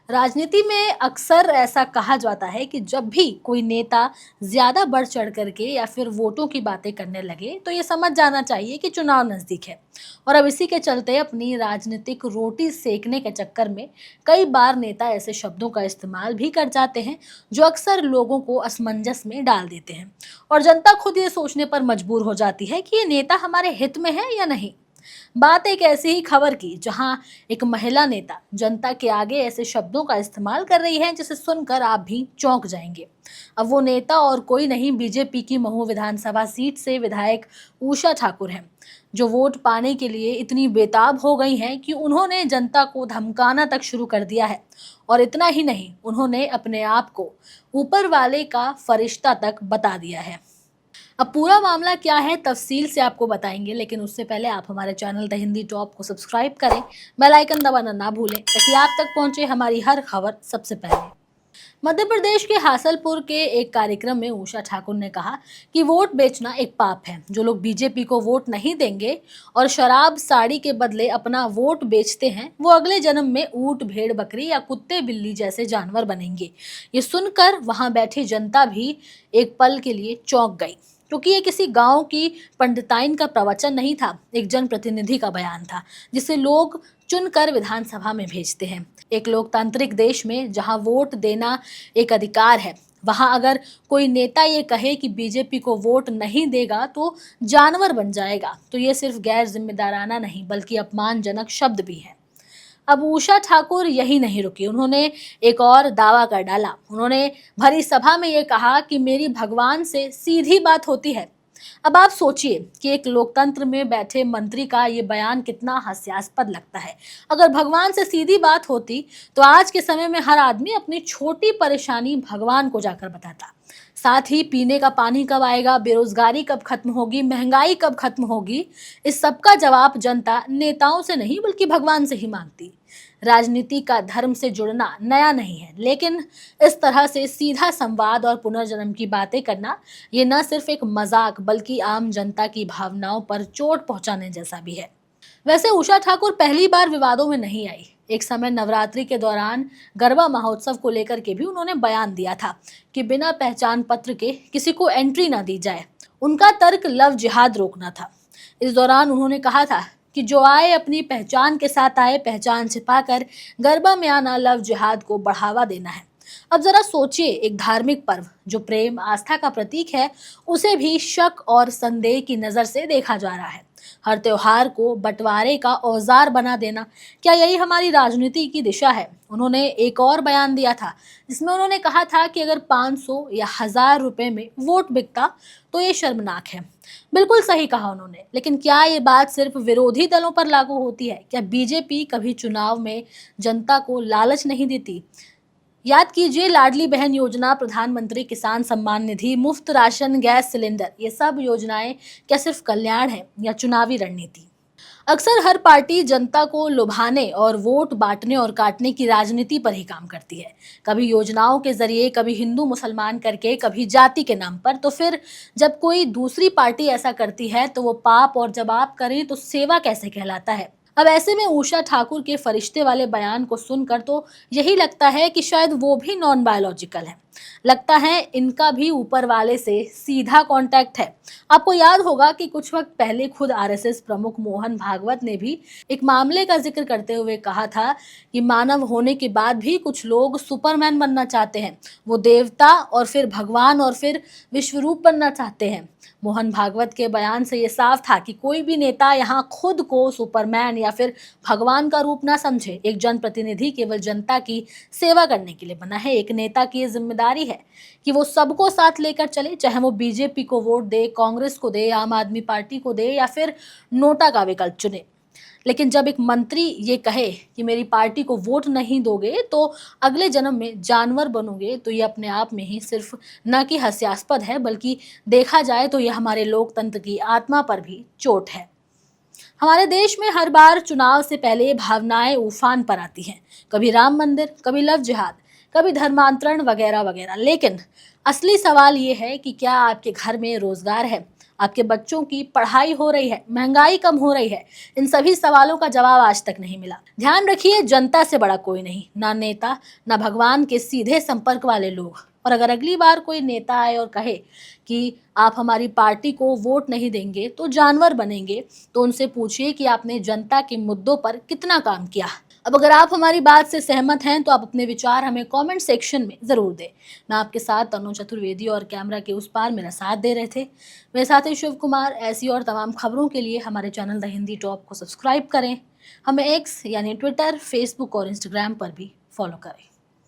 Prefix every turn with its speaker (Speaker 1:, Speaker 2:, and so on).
Speaker 1: राजनीति में अक्सर ऐसा कहा जाता है कि जब भी कोई नेता ज्यादा बढ़ चढ़ करके या फिर वोटों की बातें करने लगे तो ये समझ जाना चाहिए कि चुनाव नजदीक है। और अब इसी के चलते अपनी राजनीतिक रोटी सेकने के चक्कर में कई बार नेता ऐसे शब्दों का इस्तेमाल भी कर जाते हैं जो अक्सर लोगों को असमंजस में डाल देते हैं। और जनता खुद ये सोचने पर मजबूर हो जाती है कि ये नेता हमारे हित में है या नहीं। बात एक ऐसी ही खबर की जहां एक महिला नेता जनता के आगे ऐसे शब्दों का इस्तेमाल कर रही है जिसे सुनकर आप भी चौंक जाएंगे। अब वो नेता और कोई नहीं, बीजेपी की महू विधानसभा सीट से विधायक उषा ठाकुर हैं, जो वोट पाने के लिए इतनी बेताब हो गई हैं कि उन्होंने जनता को धमकाना तक शुरू कर दिया है। और इतना ही नहीं, उन्होंने अपने आप को ऊपर वाले का फरिश्ता तक बता दिया है। अब पूरा मामला क्या है तफसील से आपको बताएंगे, लेकिन उससे पहले आप हमारे चैनल द हिंदी टॉप को सब्सक्राइब करें, बेल आइकन दबाना ना भूलें ताकि आप तक पहुंचे हमारी हर खबर सबसे पहले। मध्य प्रदेश के हासलपुर के एक कार्यक्रम में उषा ठाकुर ने कहा कि वोट बेचना एक पाप है। जो लोग बीजेपी को वोट नहीं देंगे और शराब साड़ी के बदले अपना वोट बेचते हैं, वो अगले जन्म में ऊंट भेड़ बकरी या कुत्ते बिल्ली जैसे जानवर बनेंगे। ये सुनकर वहां बैठी जनता भी एक पल के लिए चौंक गई, क्योंकि ये किसी गांव की पंडिताइन का प्रवचन नहीं था, एक जनप्रतिनिधि का बयान था जिसे लोग चुनकर विधानसभा में भेजते हैं। एक लोकतांत्रिक देश में जहां वोट देना एक अधिकार है, वहां अगर कोई नेता ये कहे कि बीजेपी को वोट नहीं देगा तो जानवर बन जाएगा, तो ये सिर्फ गैर जिम्मेदाराना नहीं बल्कि अपमानजनक शब्द भी है। अब उषा ठाकुर यही नहीं रुकी, उन्होंने एक और दावा कर डाला। उन्होंने भरी सभा में ये कहा कि मेरी भगवान से सीधी बात होती है। अब आप सोचिए कि एक लोकतंत्र में बैठे मंत्री का ये बयान कितना हास्यास्पद लगता है। अगर भगवान से सीधी बात होती तो आज के समय में हर आदमी अपनी छोटी परेशानी भगवान को जाकर बताता। साथ ही पीने का पानी कब आएगा, बेरोजगारी कब खत्म होगी, महंगाई कब खत्म होगी, इस सब का जवाब जनता नेताओं से नहीं बल्कि भगवान से ही मांगती। राजनीति का धर्म से जुड़ना नया नहीं है, लेकिन इस तरह से सीधा संवाद और पुनर्जन्म की बातें करना ये न सिर्फ एक मजाक बल्कि आम जनता की भावनाओं पर चोट पहुंचाने जैसा भी है। वैसे उषा ठाकुर पहली बार विवादों में नहीं आई। एक समय नवरात्रि के दौरान गरबा महोत्सव को लेकर के भी उन्होंने बयान दिया था कि बिना पहचान पत्र के किसी को एंट्री ना दी जाए। उनका तर्क लव जिहाद रोकना था। इस दौरान उन्होंने कहा था कि जो आए अपनी पहचान के साथ आए, पहचान छिपाकर गरबा में आना लव जिहाद को बढ़ावा देना है। अब जरा सोचिए, एक धार्मिक पर्व जो प्रेम आस्था का प्रतीक है, उसे भी शक और संदेह की नजर से देखा जा रहा है। हर त्योहार को बंटवारे का औजार बना देना, क्या यही हमारी राजनीति की दिशा है? उन्होंने एक और बयान दिया था जिसमें उन्होंने कहा था कि अगर 500 या 1000 रुपए में वोट बिकता तो ये शर्मनाक है। बिल्कुल सही कहा उन्होंने, लेकिन क्या ये बात सिर्फ विरोधी दलों पर लागू होती है? क्या बीजेपी कभी चुनाव में जनता को लालच नहीं देती? याद कीजिए, लाडली बहन योजना, प्रधानमंत्री किसान सम्मान निधि, मुफ्त राशन, गैस सिलेंडर, ये सब योजनाएं क्या सिर्फ कल्याण है या चुनावी रणनीति? अक्सर हर पार्टी जनता को लुभाने और वोट बांटने और काटने की राजनीति पर ही काम करती है। कभी योजनाओं के जरिए, कभी हिंदू मुसलमान करके, कभी जाति के नाम पर। तो फिर जब कोई दूसरी पार्टी ऐसा करती है तो वो पाप, और जब आप करें तो सेवा कैसे कहलाता है? अब ऐसे में उषा ठाकुर के फरिश्ते वाले बयान को सुनकर तो यही लगता है कि शायद वो भी नॉन बायोलॉजिकल है। लगता है इनका भी ऊपर वाले से सीधा कांटेक्ट है। आपको याद होगा कि कुछ वक्त पहले खुद आरएसएस प्रमुख मोहन भागवत ने भी एक मामले का जिक्र करते हुए कहा था कि मानव होने के बाद भी कुछ लोग सुपरमैन बनना चाहते हैं। वो देवता और फिर भगवान और फिर विश्वरूप बनना चाहते हैं। मोहन भागवत के बयान से ये साफ था कि कोई भी नेता यहाँ खुद को सुपरमैन या फिर भगवान का रूप ना समझे। एक जनप्रतिनिधि केवल जनता की सेवा करने के लिए बना है। एक नेता की ये जिम्मेदारी है कि वो सबको साथ लेकर चले, चाहे वो बीजेपी को वोट दे, कांग्रेस को दे, आम आदमी पार्टी को दे या फिर नोटा का विकल्प चुने। लेकिन जब एक मंत्री ये कहे कि मेरी पार्टी को वोट नहीं दोगे तो अगले जन्म में जानवर बनोगे, तो ये अपने आप में ही सिर्फ न कि हास्यास्पद है बल्कि देखा जाए तो यह हमारे लोकतंत्र की आत्मा पर भी चोट है। हमारे देश में हर बार चुनाव से पहले भावनाएं उफान पर आती हैं। कभी राम मंदिर, कभी लव जिहाद, कभी धर्मांतरण वगैरह वगैरह। लेकिन असली सवाल ये है कि क्या आपके घर में रोजगार है? आपके बच्चों की पढ़ाई हो रही है, महंगाई कम हो रही है, इन सभी सवालों का जवाब आज तक नहीं मिला। ध्यान रखिए, जनता से बड़ा कोई नहीं, ना नेता, ना भगवान के सीधे संपर्क वाले लोग। और अगर अगली बार कोई नेता आए और कहे कि आप हमारी पार्टी को वोट नहीं देंगे तो जानवर बनेंगे, तो उनसे पूछिए कि आपने जनता के मुद्दों पर कितना काम किया। अब अगर आप हमारी बात से सहमत हैं तो आप अपने विचार हमें कमेंट सेक्शन में ज़रूर दें। मैं आपके साथ तनु चतुर्वेदी और कैमरा के उस पार मेरा साथ दे रहे थे मेरे साथ ही शिव कुमार। ऐसी और तमाम खबरों के लिए हमारे चैनल द हिंदी टॉप को सब्सक्राइब करें। हमें एक्स यानी ट्विटर, फेसबुक और इंस्टाग्राम पर भी फॉलो करें।